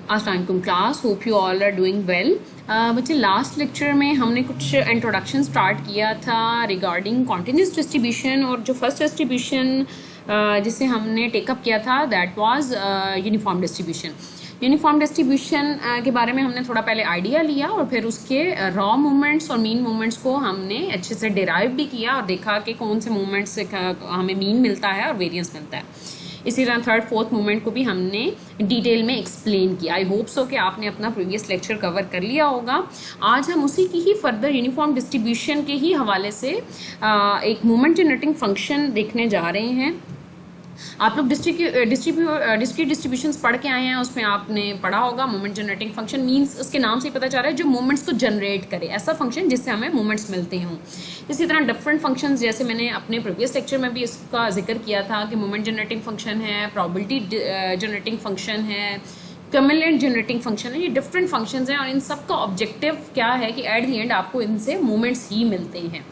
अस्सलामुअलैकुम class, hope you all are doing well. बच्चे, last lecture में हमने कुछ इंट्रोडक्शन स्टार्ट किया था रिगार्डिंग कॉन्टिन्यूस डिस्ट्रीब्यूशन, और जो फर्स्ट डिस्ट्रीब्यूशन जिसे हमने टेकअप किया था that was uniform distribution. Uniform distribution के बारे में हमने थोड़ा पहले आइडिया लिया और फिर उसके रॉ मूवमेंट्स और मीन मूवमेंट्स को हमने अच्छे से डिराइव भी किया और देखा कि कौन से मूवमेंट्स से हमें मीन मिलता है और वेरिएंस मिलता है। इसी तरह थर्ड फोर्थ मूवमेंट को भी हमने डिटेल में एक्सप्लेन किया। आई होप सो कि आपने अपना प्रीवियस लेक्चर कवर कर लिया होगा। आज हम उसी की ही फर्दर यूनिफॉर्म डिस्ट्रीब्यूशन के ही हवाले से एक मूवमेंट जनरेटिंग फंक्शन देखने जा रहे हैं। आप लोग डिस्क्रीट डिस्ट्रीब्यूशंस पढ़ के आए हैं, उसमें आपने पढ़ा होगा मूवमेंट जनरेटिंग फंक्शन मींस उसके नाम से ही पता चल रहा है जो मूवमेंट्स को जनरेट करे, ऐसा फंक्शन जिससे हमें मूवमेंट्स मिलते हों। इसी तरह डिफरेंट फंक्शंस, जैसे मैंने अपने प्रीवियस लेक्चर में भी इसका जिक्र किया था कि मूवमेंट जनरेटिंग फंक्शन है, प्रोबेबिलिटी जनरेटिंग फंक्शन है, कम्युलेंट जनरेटिंग फंक्शन है। ये डिफरेंट फंक्शंस हैं और इन सब का ऑब्जेक्टिव क्या है कि एट द एंड आपको इनसे मूवमेंट्स ही मिलते हैं।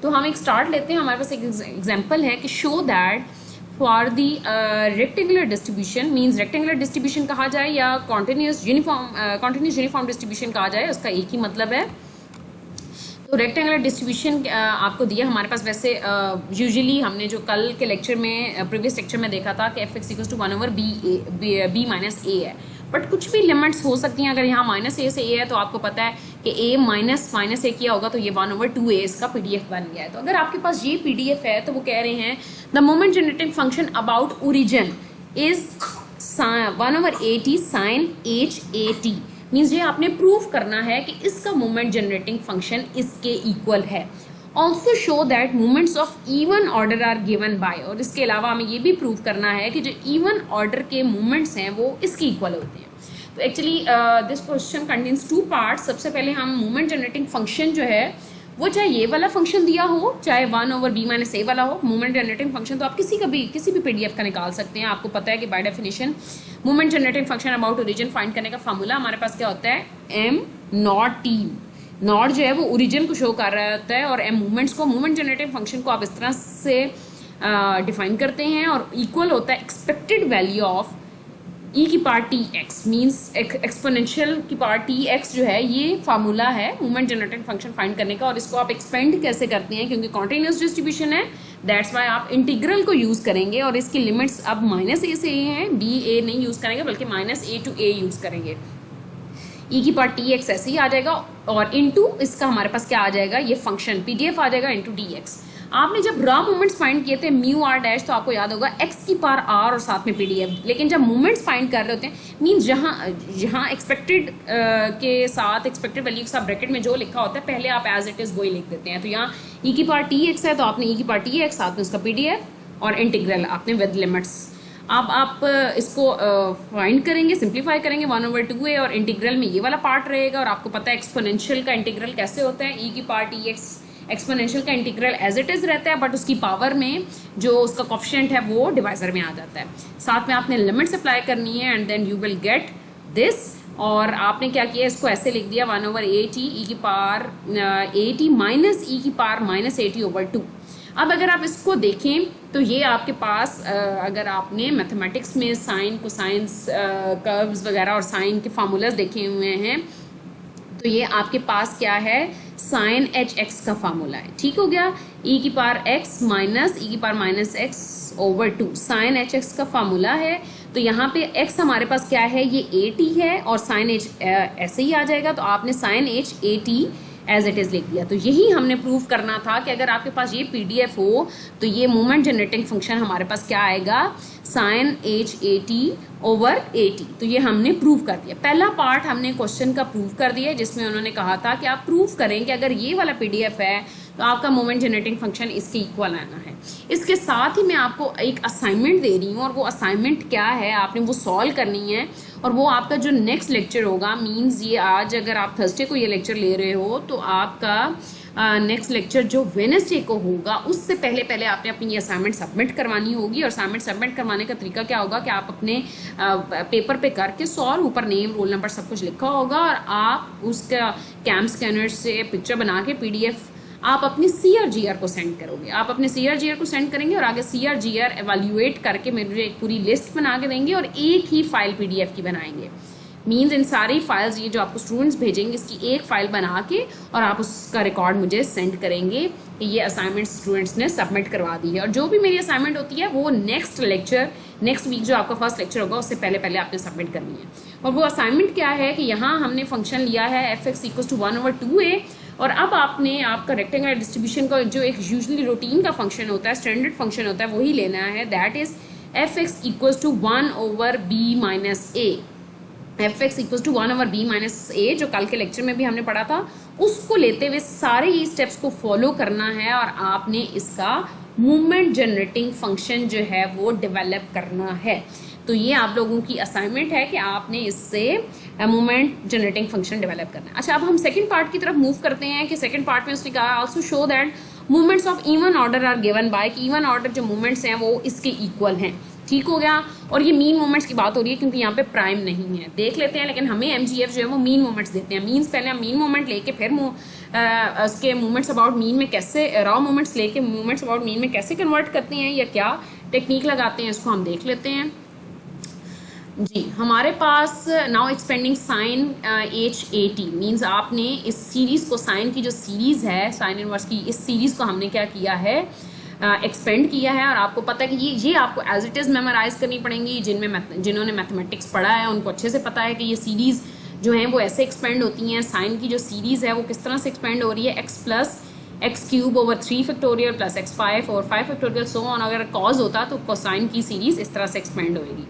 तो हम एक स्टार्ट लेते हैं। हमारे पास एक एग्जाम्पल है कि show that for the rectangular distribution, means rectangular distribution कहा जाए या कॉन्टिन्यूस यूनिफॉर्म डिस्ट्रीब्यूशन कहा जाए, उसका एक ही मतलब है। तो रेक्टेंगुलर डिस्ट्रीब्यूशन आपको दिया हमारे पास। वैसे यूजुअली हमने जो कल के लेक्चर में प्रीवियस लेक्चर में देखा था कि f(x) = 1/b माइनस a है, बट कुछ भी लिमिट्स हो सकती हैं। अगर यहाँ -a से a है तो आपको पता है कि a माइनस a किया होगा तो ये 1/2a इसका PDF बन गया है। तो अगर आपके पास ये PDF है तो वो कह रहे हैं the moment generating function about origin is 1/80 sin h(at) means ये आपने प्रूव करना है कि इसका मोमेंट जनरेटिंग फंक्शन इसके इक्वल है। Also show that movements of even order are given by, और इसके अलावा हमें ये भी प्रूव करना है कि जो इवन ऑर्डर के मूवमेंट्स हैं वो इसके इक्वल होते हैं। तो actually this question contains two parts. सबसे पहले हम मूवमेंट जनरेटिंग फंक्शन जो है वो चाहे ये वाला फंक्शन दिया हो चाहे 1/b माइनस a वाला हो, मूवमेंट जनरेटिंग फंक्शन तो आप किसी भी PDF का निकाल सकते हैं। आपको पता है कि by definition movement generating function about origin find करने का फार्मूला हमारे पास क्या होता है, m नॉट t। नॉट जो है वो ओरिजिन को शो कर रहा होता है और m मूवमेंट्स को। मूवमेंट जनरेटिंग फंक्शन को आप इस तरह से डिफाइन करते हैं और इक्वल होता है एक्सपेक्टेड वैल्यू ऑफ e की पावर tx, मीन्स एक्सपोनेंशियल की पावर tx जो है ये फार्मूला है मूवमेंट जनरेटिंग फंक्शन फाइंड करने का। और इसको आप एक्सपेंड कैसे करते हैं, क्योंकि कॉन्टिन्यूस डिस्ट्रीब्यूशन है दैट्स वाई आप इंटीग्रल को यूज़ करेंगे और इसकी लिमिट्स अब -a से a हैं, b a नहीं यूज़ करेंगे बल्कि -a to a यूज़ करेंगे। e की पावर tx ऐसे ही आ जाएगा और इनटू इसका हमारे पास क्या आ जाएगा, ये फंक्शन PDF आ जाएगा इनटू dx। आपने जब रॉ मूवमेंट्स फाइंड किए थे μr' तो आपको याद होगा x की पावर r और साथ में PDF। लेकिन जब मूवमेंट्स फाइंड कर रहे होते हैं मीन्स जहाँ एक्सपेक्टेड के साथ एक्सपेक्टेड वैल्यू के साथ ब्रैकेट में जो लिखा होता है पहले आप एज इट इज़ वही लिख देते हैं। तो यहाँ e की पावर tx है तो आपने e की पावर tx साथ में उसका PDF और इंटीग्रल आपने विद लिमिट्स। अब आप इसको फाइंड करेंगे, सिंप्लीफाई करेंगे 1/2a और इंटीग्रल में ये वाला पार्ट रहेगा। और आपको पता है एक्सपोनेंशियल का इंटीग्रल कैसे होता है, e की पावर tx एक्सपोनेंशियल का इंटीग्रल एज इट इज़ रहता है बट उसकी पावर में जो उसका कोफिशिएंट है वो डिवाइजर में आ जाता है। साथ में आपने लिमिट्स अप्लाई करनी है and then you will get this. और आपने क्या किया, इसको ऐसे लिख दिया 1/80 e की पावर 80 माइनस e की पावर -80/2। अब अगर आप इसको देखें तो ये आपके पास अगर आपने मैथमेटिक्स में साइन कोसाइंस कर्व्स वगैरह और साइन के फार्मूलाज देखे हुए हैं तो ये आपके पास क्या है, साइन hx का फार्मूला है। ठीक हो गया, e की पावर x माइनस e की पावर -x/2 साइन hx का फार्मूला है। तो यहाँ पे x हमारे पास क्या है, ये 80 है और साइन h ऐसे ही आ जाएगा तो आपने sine h 80 as it is लिख दिया। तो यही हमने प्रूव करना था कि अगर आपके पास ये PDF हो तो ये मूवमेंट जनरेटिंग फंक्शन हमारे पास क्या आएगा, साइन h 80/80। तो ये हमने प्रूव कर दिया। पहला पार्ट हमने क्वेश्चन का प्रूव कर दिया जिसमें उन्होंने कहा था कि आप प्रूव करें कि अगर ये वाला PDF है तो आपका मोमेंट जनरेटिंग फंक्शन इसके इक्वल आना है। इसके साथ ही मैं आपको एक असाइनमेंट दे रही हूँ और वो असाइनमेंट क्या है आपने वो सॉल्व करनी है। और वो आपका जो नेक्स्ट लेक्चर होगा, मींस ये आज अगर आप थर्सडे को ये लेक्चर ले रहे हो तो आपका नेक्स्ट लेक्चर जो वेडनेसडे को होगा उससे पहले आपने अपनी ये असाइनमेंट सबमिट करवानी होगी। और असाइनमेंट सबमिट करवाने का तरीका क्या होगा कि आप अपने पेपर पे करके सॉल्व, ऊपर नेम रोल नंबर सब कुछ लिखा होगा और आप उसका कैम स्कैनर से पिक्चर बना के PDF आप अपनी CRGR को सेंड करोगे। आप अपने CRGR को सेंड करेंगे और आगे CRGR एवेल्यूएट करके मेरे एक पूरी लिस्ट बना के देंगे और एक ही फाइल PDF की बनाएंगे। मीन्स इन सारी फाइल्स ये जो आपको स्टूडेंट्स भेजेंगे इसकी एक फ़ाइल बना के और आप उसका रिकॉर्ड मुझे सेंड करेंगे कि ये असाइनमेंट स्टूडेंट्स ने सबमिट करवा दी है। और जो भी मेरी असाइनमेंट होती है वो नेक्स्ट वीक जो आपका फर्स्ट लेक्चर होगा उससे पहले आपने सबमिट करनी है। और वो असाइनमेंट क्या है कि यहाँ हमने फंक्शन लिया है f(x) = 1/2a और अब आपने आपका रेक्टेंगुलर डिस्ट्रीब्यूशन का जो एक यूजुअली रूटीन का फंक्शन होता है, स्टैंडर्ड फंक्शन होता है, वही लेना है। That is f(x) = 1/b-a। f(x) = 1/b-a जो कल के लेक्चर में भी हमने पढ़ा था, उसको लेते हुए सारे ही स्टेप्स को फॉलो करना है और आपने इसका मूवमेंट जनरेटिंग फंक्शन जो है वो डेवलप करना है। तो ये आप लोगों की असाइनमेंट है कि आपने इससे मूवमेंट जनरेटिंग फंक्शन डेवलप करना है। अच्छा, अब हम सेकंड पार्ट की तरफ मूव करते हैं कि सेकंड पार्ट में उसने कहा also show that movements of even order are given by, कि इवन ऑर्डर जो मूवमेंट्स हैं वो इसके इक्वल हैं। ठीक हो गया। और ये मीन मूवमेंट्स की बात हो रही है क्योंकि यहाँ पे प्राइम नहीं है, देख लेते हैं, लेकिन हमें MGF जो है वो मीन मूवमेंट्स देते हैं। मीन्स पहले हम मीन मूवमेंट लेके फिर उसके मूवमेंट्स अबाउट मीन में कैसे, रॉ मूवमेंट्स लेके मूवमेंट्स अबाउट मीन में कैसे कन्वर्ट करते हैं या क्या टेक्निक लगाते हैं, इसको हम देख लेते हैं। जी, हमारे पास now expanding sign H80 means आपने इस सीरीज़ को, साइन की जो सीरीज़ है साइन इनवर्स की, इस सीरीज़ को हमने क्या किया है, एक्सपेंड किया है। और आपको पता है कि ये आपको एज इट इज़ मेमोराइज करनी पड़ेंगी। जिन्होंने मैथमेटिक्स पढ़ा है उनको अच्छे से पता है कि ये सीरीज़ जो है वो ऐसे एक्सपेंड होती हैं। साइन की जो सीरीज़ है वो किस तरह से एक्सपेंड हो रही है, x+(x³ / 3 + x5 और 5 सो ऑन। अगर कॉज होता तो कोसाइन की सीरीज़ इस तरह से एक्सपेंड होएगी।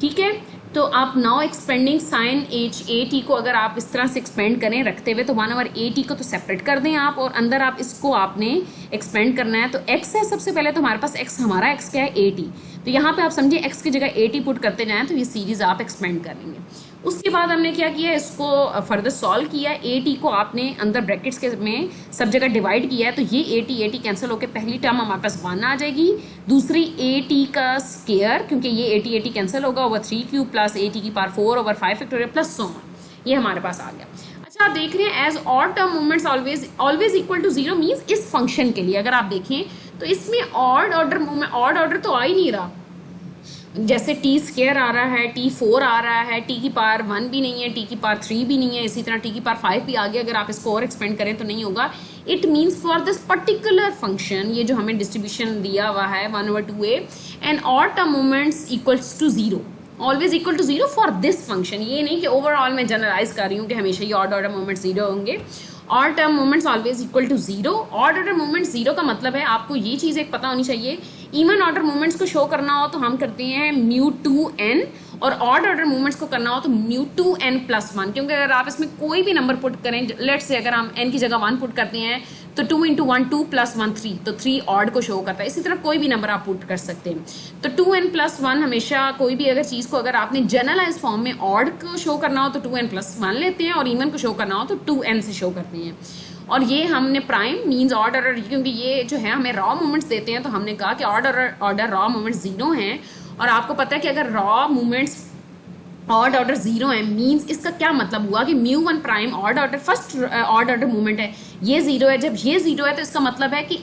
ठीक है, तो आप नाउ एक्सपेंडिंग साइन H80 को अगर आप इस तरह से एक्सपेंड करें रखते हुए तो 1/80 को तो सेपरेट कर दें आप, और अंदर आप इसको आपने एक्सपेंड करना है। तो x है सबसे पहले, तो हमारे पास x, हमारा x क्या है 80, तो यहाँ पे आप समझिए x की जगह 80 पुट करते जाएं तो ये सीरीज आप एक्सपेंड कर लेंगे। उसके बाद हमने क्या किया, इसको फर्दर सॉल्व किया। 80 को आपने अंदर ब्रैकेट्स के में सब जगह डिवाइड किया है, तो ये 80 कैंसिल होकर पहली टर्म हमारे पास 1 आ जाएगी। दूसरी 80 का स्क्वायर, क्योंकि ये 80 कैंसिल होगा, over 3³ + 80⁴ over 5 plus so on, ये हमारे पास आ गया। अच्छा, आप देख रहे हैं as odd term movements always equal to 0 means इस फंक्शन के लिए अगर आप देखें तो इसमें ऑड ऑर्डर तो आ ही नहीं रहा। जैसे t² आ रहा है, t4 आ रहा है, t⁻1 भी नहीं है, t⁻3 भी नहीं है, इसी तरह t⁻5 भी आ गया। अगर आप इसको और एक्सपेंड करें तो नहीं होगा। It means for this particular function, ये जो हमें डिस्ट्रीब्यूशन दिया हुआ है 1/2a and odd term movements equals to 0, always equal to 0 for this function. ये नहीं कि ओवरऑल मैं जनरलाइज कर रही हूँ कि हमेशा ही ऑड ऑर्डर मूवमेंट 0 होंगे। Odd term movements always equal to 0। Odd order movement 0 का मतलब है, आपको ये चीज़ एक पता होनी चाहिए, इवन ऑर्डर मूवमेंट्स को शो करना हो तो हम करते हैं μ2n, और ऑड ऑर्डर मूवमेंट्स को करना हो तो μ2n+1, क्योंकि अगर आप इसमें कोई भी नंबर पुट करें, लेट्स से अगर हम n की जगह 1 पुट करते हैं तो 2 × 1 2 + 1 3, तो 3 ऑड को शो करता है। इसी तरह कोई भी नंबर आप पुट कर सकते हैं। तो 2n+1 हमेशा कोई भी अगर चीज़ को अगर आपने जनरलाइज फॉर्म में ऑड को शो करना हो तो 2n+1 लेते हैं, और इवन को शो करना हो तो 2n से शो करते हैं। और ये हमने प्राइम मीन्स ऑड ऑर्डर, क्योंकि ये जो है हमें रॉ मूवमेंट्स देते हैं, तो हमने कहा कि ऑर्डर रॉ मूवमेंट्स 0 हैं। और आपको पता है कि अगर रॉ मूवमेंट्स ऑड ऑर्डर 0 है मीन्स इसका क्या मतलब हुआ कि μ1 prime odd order first odd order movement है, ये 0 है। जब ये 0 है तो इसका मतलब है कि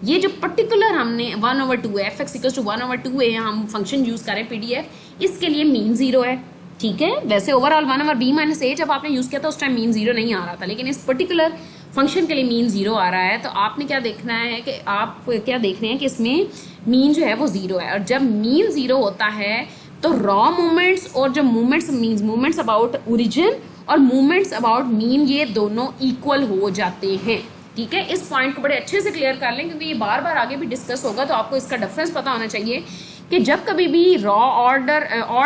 ये जो पर्टिकुलर हमने 1/2 f(x) = 1/2 हम फंक्शन यूज करें PDF, इसके लिए मीन 0 है। ठीक है, वैसे ओवरऑल 1/b-a जब आपने यूज किया था उस टाइम मीन 0 नहीं आ रहा था, लेकिन इस पर्टिकुलर फंक्शन के लिए मीन 0 आ रहा है। तो आपने क्या देखना है कि आप क्या देख रहे हैं कि इसमें मीन जो है वो 0 है, और जब मीन 0 होता है तो रॉ मूवमेंट्स और जो movements means movements about origin और मूवमेंट्स अबाउट मीन, ये दोनों इक्वल हो जाते हैं। ठीक है, इस पॉइंट को बड़े अच्छे से क्लियर कर लें क्योंकि ये बार बार आगे भी डिस्कस होगा, तो आपको इसका डिफरेंस पता होना चाहिए कि जब कभी भी ऑड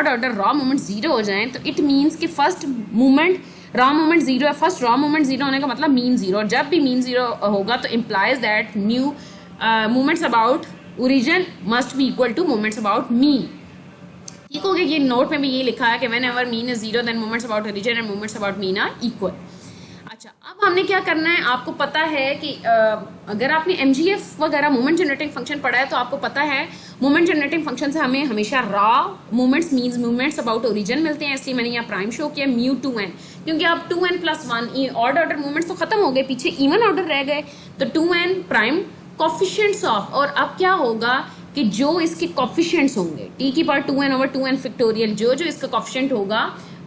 ऑर्डर रॉ मूवमेंट 0 हो जाएं तो इट मीन्स कि फर्स्ट मूवमेंट रॉ मूवमेंट 0 है, फर्स्ट रॉ मूवमेंट 0 होने का मतलब मीन 0, और जब भी मीन 0 होगा तो implies that movements about origin must be equal to movements about mean. ठीक हो गया, ये नोट में भी ये लिखा है कि whenever mean is 0 then movements about origin and movements about mean are equal. अच्छा, अब हमने क्या करना है, आपको पता है कि अगर आपने MGF वगैरह मूवमेंट जनरेटिंग फंक्शन पढ़ा है तो आपको पता है मूवमेंट जनरेटिंग फंक्शन से हमें हमेशा raw movements means movements about origin मिलते हैं, इसलिए मैंने यहाँ प्राइम शो किया μ2n, क्योंकि अब 2n+1 ऑड ऑर्डर मूवमेंट्स तो खत्म हो गए, पीछे इवन ऑर्डर रह गए, तो 2n प्राइम कोफिशिएंट्स ऑफ, और अब क्या होगा कि जो इसके कोफिशिएंट्स होंगे t⁻2n/2n फैक्टोरियल, जो इसका कोफिशिएंट होगा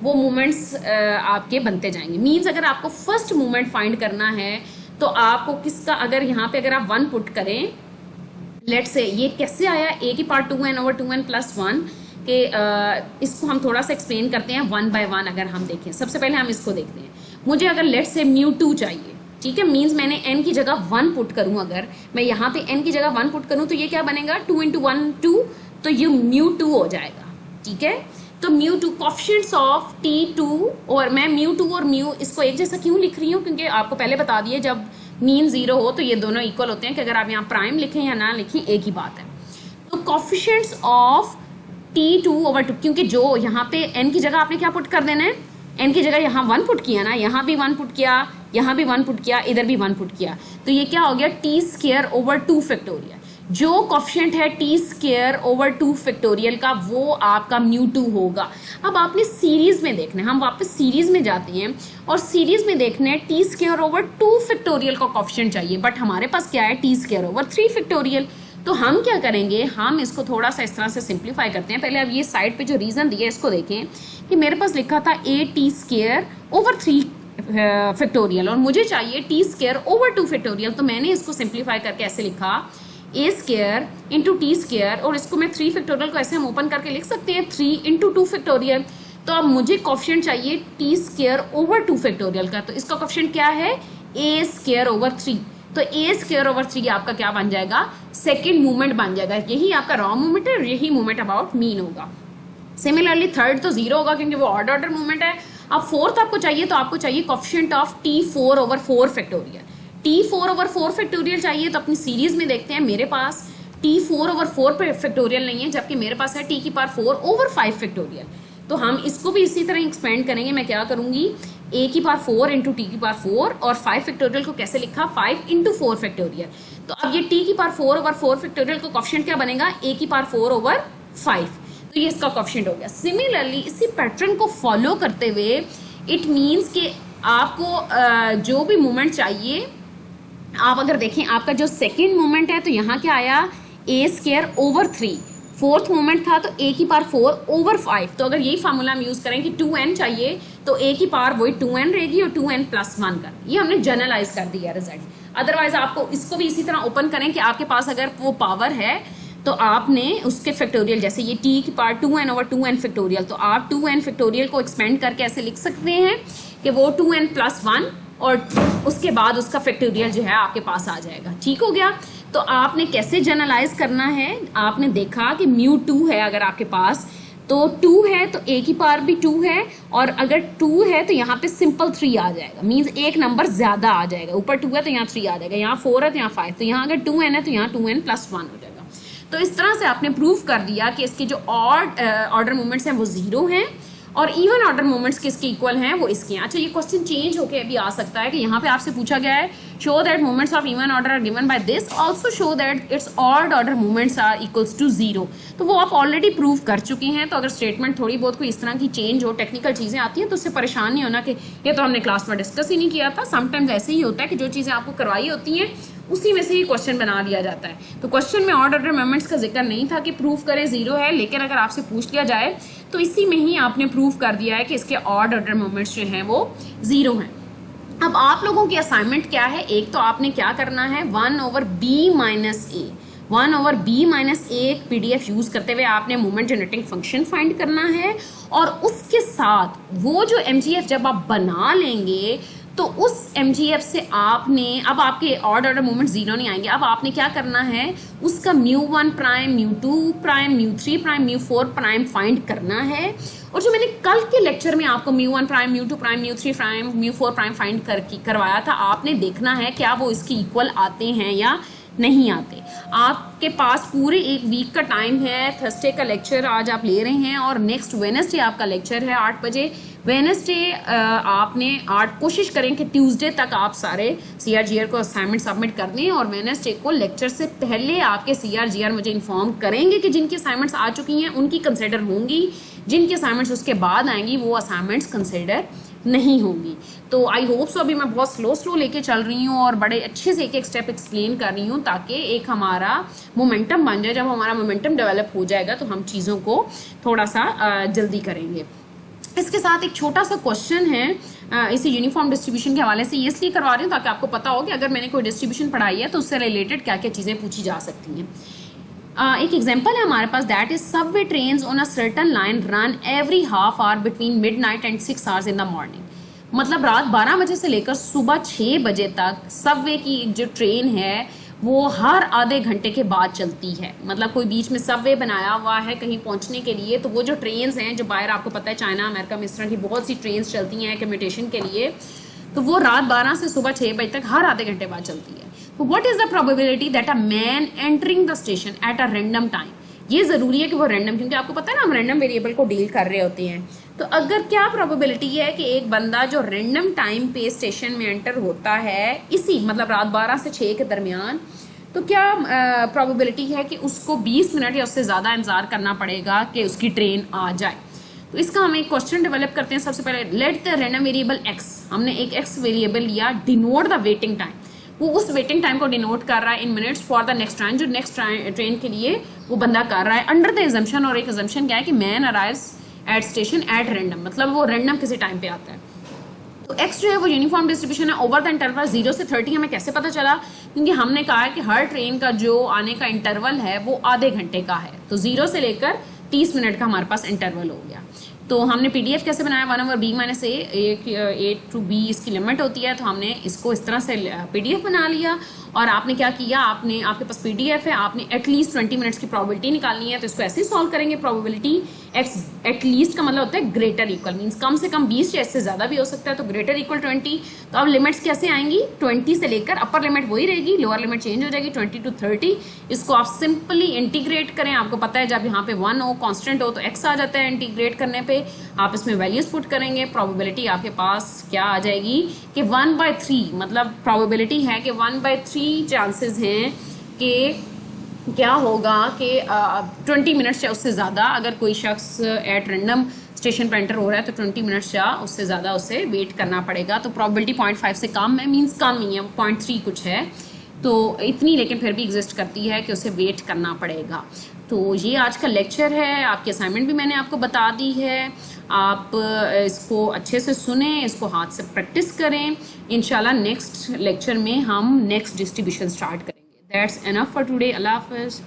वो मूवमेंट्स आपके बनते जाएंगे। मीन्स अगर आपको फर्स्ट मूवमेंट फाइंड करना है तो आपको किसका, अगर यहाँ पे अगर आप 1 पुट करें, लेट से ये कैसे आया, ए की पावर 2n/2n+1 के इसको हम थोड़ा सा एक्सप्लेन करते हैं 1 by 1। अगर हम देखें, सबसे पहले हम इसको देखते हैं। मुझे अगर लेट से μ2 चाहिए, ठीक है, मीन्स मैंने n की जगह 1 पुट करूं, अगर मैं यहाँ पे n की जगह 1 पुट करूं तो ये क्या बनेगा, 2 × 1 2, तो ये μ2 हो जाएगा। ठीक है, तो μ2 कोफिशिएंट्स ऑफ T2, और मैं μ2 और μ इसको एक जैसा क्यों लिख रही हूँ, क्योंकि आपको पहले बता दिए जब मीन 0 हो तो ये दोनों इक्वल होते हैं, कि अगर आप यहाँ प्राइम लिखें या ना लिखें एक ही बात है। तो कोफिशिएंट्स ऑफ T2/2, क्योंकि जो यहाँ पे n की जगह आपने क्या पुट कर देना है, n की जगह यहाँ 1 पुट किया ना, यहाँ भी 1 पुट किया, यहाँ भी 1 पुट किया, इधर भी 1 पुट किया, तो ये क्या हो गया, T² / 2 फैक्टोरियल। जो कोफिशिएंट है T² / 2 फैक्टोरियल का वो आपका μ2 होगा। अब आपने सीरीज में देखना है, हम वापस सीरीज में जाते हैं और सीरीज में देखने हैं T² / 2 फैक्टोरियल का कोफिशिएंट चाहिए, बट हमारे पास क्या है, T² / 3 फैक्टोरियल। तो हम क्या करेंगे, हम इसको थोड़ा सा इस तरह से सिंप्लीफाई करते हैं। पहले अब ये साइड पे जो रीजन दिया है इसको देखें कि मेरे पास लिखा था T² / 3 फैक्टोरियल और मुझे चाहिए T² / 2 फैक्टोरियल। तो मैंने इसको सिंप्लीफाई करके ऐसे लिखा A² × T², और इसको मैं 3 फैक्टोरियल को ऐसे हम ओपन करके लिख सकते हैं 3 × 2 फैक्टोरियल। तो अब मुझे कोफिशिएंट चाहिए T² / 2 फैक्टोरियल का, तो इसका कोफिशिएंट क्या है, A² / 3। तो A² / 3 आपका क्या बन जाएगा, सेकेंड मूवमेंट बन जाएगा। यही आपका रॉ मूवमेंट है और यही मूवमेंट अबाउट मीन होगा। सिमिलरली थर्ड तो 0 होगा क्योंकि वो ऑड ऑर्डर मूवमेंट है। अब फोर्थ आपको चाहिए, तो आपको चाहिए coefficient of T4/4 factorial. T4/4 factorial चाहिए तो अपनी सीरीज में देखते हैं, मेरे पास T4/4 फैक्टोरियल नहीं है, जबकि मेरे पास है T⁴/5 फैक्टोरियल। तो हम इसको भी इसी तरह एक्सपेंड करेंगे। मैं क्या करूंगी, A⁴ × T⁴ और 5 फैक्टोरियल को कैसे लिखा, 5 × 4 फैक्टोरियल। तो अब ये T⁴/4 फैक्टोरियल का कोफिशिएंट क्या बनेगा, A⁴/5। तो ये इसका कोफिशिएंट हो गया। सिमिलरली इसी पैटर्न को फॉलो करते हुए इट मीन्स कि आपको जो भी मूवमेंट चाहिए, आप अगर देखें आपका जो सेकेंड मूवमेंट है तो यहाँ क्या आया, A² / 3। फोर्थ मूवमेंट था तो A⁴/5। तो अगर यही फार्मूला हम यूज करें कि 2n चाहिए तो A की पावर वही 2n रहेगी और 2n+1 कर, ये हमने जनरलाइज कर दिया रिजल्ट। अदरवाइज आपको इसको भी इसी तरह ओपन करें कि आपके पास अगर वो पावर है तो आपने उसके फैक्टोरियल, जैसे ये T की पावर 2n/2n फैक्टोरियल, तो आप 2n फैक्टोरियल को एक्सपेंड करके ऐसे लिख सकते हैं कि वो 2n+1 और उसके बाद उसका फैक्टोरियल जो है आपके पास आ जाएगा। ठीक हो गया। तो आपने कैसे जनरलाइज करना है, आपने देखा कि μ2 है अगर आपके पास, तो 2 है तो A की पावर भी 2 है, और अगर 2 है तो यहाँ पे सिंपल 3 आ जाएगा, मीन्स एक नंबर ज्यादा आ जाएगा। ऊपर 2 है तो यहाँ 3 आ जाएगा, यहाँ 4 है तो यहाँ 5, तो यहाँ अगर 2n है तो यहाँ 2n+1 हो जाएगा। तो इस तरह से आपने प्रूव कर दिया कि इसके जो ऑड ऑर्डर मूवमेंट्स हैं वो 0 हैं और इवन ऑर्डर मूवमेंट्स किसके इक्वल हैं, वो इसके हैं। अच्छा, ये क्वेश्चन चेंज होके अभी आ सकता है कि यहाँ पे आपसे पूछा गया है, show that movements of even order are given by this, also show that its odd order movements are equals to 0। तो वो आप ऑलरेडी प्रूव कर चुके हैं। तो अगर स्टेटमेंट थोड़ी बहुत कोई इस तरह की चेंज हो, टेक्निकल चीज़ें आती हैं, तो उससे परेशान नहीं होना कि ये तो हमने क्लास में डिस्कस ही नहीं किया था। समटाइम्स ऐसे ही होता है कि जो चीज़ें आपको करवाई होती हैं उसी में से ही क्वेश्चन बना दिया जाता है। तो क्वेश्चन में ऑड ऑर्डर मूवमेंट्स का जिक्र नहीं था कि प्रूव करें 0 है, लेकिन अगर आपसे पूछ लिया जाए तो इसी में ही आपने प्रूव कर दिया है कि इसके ऑड ऑर्डर मूवमेंट्स जो हैं वो 0 हैं। अब आप लोगों की असाइनमेंट क्या है, एक तो आपने क्या करना है, 1/b - a 1/b - a एक PDF यूज करते हुए आपने मूवमेंट जनरेटिंग फंक्शन फाइंड करना है, और उसके साथ वो जो MGF जब आप बना लेंगे तो उस MGF से आपने, अब आपके ऑड ऑर्डर मूवमेंट 0 नहीं आएंगे, अब आपने क्या करना है, उसका μ1', μ2', μ3', μ4' फाइंड करना है। और जो मैंने कल के लेक्चर में आपको μ1', μ2', μ3', μ4' फाइंड करवाया था, आपने देखना है क्या वो इसके इक्वल आते हैं या नहीं आते। आपके पास पूरे एक वीक का टाइम है। थर्सडे का लेक्चर आज आप ले रहे हैं और नेक्स्ट वेडनेसडे आपका लेक्चर है 8 बजे। वेडनेसडे आपने कोशिश करें कि ट्यूसडे तक आप सारे CRGR को असाइनमेंट सबमिट कर दें, और वेडनेसडे को लेक्चर से पहले आपके CRGR मुझे इन्फॉर्म करेंगे कि जिनकी असाइनमेंट्स आ चुकी हैं उनकी कंसिडर होंगी, जिनकी असाइनमेंट्स उसके बाद आएंगी वो असाइनमेंट्स कंसिडर नहीं होंगी। तो आई होप सो, अभी मैं बहुत स्लो लेके चल रही हूँ और बड़े अच्छे से एक एक स्टेप एक्सप्लेन कर रही हूँ ताकि एक हमारा मोमेंटम बन जाए। जब हमारा मोमेंटम डेवलप हो जाएगा तो हम चीज़ों को थोड़ा सा जल्दी करेंगे। इसके साथ एक छोटा सा क्वेश्चन है, इसे यूनिफॉर्म डिस्ट्रीब्यूशन के हवाले से ये इसलिए करवा रही हूँ ताकि आपको पता हो कि अगर मैंने कोई डिस्ट्रीब्यूशन पढ़ाई है तो उससे रिलेटेड क्या क्या चीज़ें पूछी जा सकती हैं। एक एग्जांपल है हमारे पास, that is subway trains on a certain line run every half hour between midnight and 6 hours in the morning. मतलब रात 12 बजे से लेकर सुबह 6 बजे तक सबवे की जो ट्रेन है वो हर आधे घंटे के बाद चलती है। मतलब कोई बीच में सबवे बनाया हुआ है कहीं पहुंचने के लिए, तो वो जो ट्रेन्स हैं जो बाहर आपको पता है चाइना अमेरिका में इस तरह की बहुत सी ट्रेन्स चलती हैं कम्यूटेशन के लिए, तो वो रात 12 से सुबह 6 बजे तक हर आधे घंटे बाद चलती है। तो what is the probability that a man entering the station at a random time. ये जरूरी है कि वो रैंडम, क्योंकि आपको पता है ना हम रैंडम वेरिएबल को डील कर रहे होते हैं। तो अगर क्या प्रोबेबिलिटी है कि एक बंदा जो रैंडम टाइम पे स्टेशन में एंटर होता है इसी मतलब रात 12 से 6 के दरमियान, तो क्या प्रोबेबिलिटी है कि उसको 20 मिनट या उससे ज़्यादा इंतजार करना पड़ेगा कि उसकी ट्रेन आ जाए। तो इसका हम एक क्वेश्चन डेवलप करते हैं। सबसे पहले let the random variable x, हमने एक एक्स वेरिएबल लिया, डिनोट द वेटिंग टाइम, वो उस वेटिंग टाइम को डिनोट कर रहा है इन minutes for the next train, जो नेक्स्ट ट्रेन के लिए वो बंदा कर रहा है अंडर द एजम्पशन। और एक एजम्पशन क्या है कि man arrives eight station at random, मतलब वो रैंडम किसी टाइम पे आता है। तो एक्स जो है वो यूनिफॉर्म डिस्ट्रीब्यूशन है ओवर द इंटरवल 0 से 30। हमें कैसे पता चला, क्योंकि हमने कहा है कि हर ट्रेन का जो आने का इंटरवल है वो आधे घंटे का है, तो 0 से लेकर 30 मिनट का हमारे पास इंटरवल हो गया। तो हमने पीडीएफ कैसे बनाया, 1/b-a, a to b इसकी लिमिट होती है, तो हमने इसको इस तरह से पीडीएफ बना लिया। और आपने क्या किया, आपने आपके पास पीडीएफ है, आपने एटलीस्ट 20 मिनट्स की प्रोबेबिलिटी निकालनी है, तो इसको ऐसे ही सॉल्व करेंगे। प्रोबेबिलिटी एक्स एटलीस्ट का मतलब होता है ग्रेटर इक्वल, मीन्स कम से कम 20 या इससे ज़्यादा भी हो सकता है, तो ग्रेटर इक्वल 20। तो अब लिमिट्स कैसे आएंगी, 20 से लेकर अपर लिमिट वही रहेगी, लोअर लिमिट चेंज हो जाएगी 20 to 30। इसको आप सिंपली इंटीग्रेट करें। आपको पता है जब यहाँ पे 1 हो कॉन्स्टेंट हो तो एक्स आ जाता है, इंटीग्रेट करने पे आप इसमें वैल्यूज पुट करेंगे। प्रोबेबिलिटी आपके पास क्या आ जाएगी कि 1/3, मतलब प्रोबेबिलिटी है कि 1/3 चांसेस हैं कि क्या होगा कि 20 मिनट्स या उससे ज़्यादा अगर कोई शख्स एट रैंडम स्टेशन पर एंटर हो रहा है तो 20 मिनट्स या उससे ज़्यादा उसे वेट करना पड़ेगा। तो प्रोबेबिलिटी 0.5 से कम है, मीन्स कम ही है, 0.3 कुछ है, तो इतनी लेकिन फिर भी एग्जिस्ट करती है कि उसे वेट करना पड़ेगा। तो ये आज का लेक्चर है, आपकी असाइनमेंट भी मैंने आपको बता दी है। आप इसको अच्छे से सुने, इसको हाथ से प्रैक्टिस करें। इंशाल्लाह नेक्स्ट लेक्चर में हम नेक्स्ट डिस्ट्रीब्यूशन स्टार्ट करेंगे। That's enough for today. अल्लाह हाफ़िज़।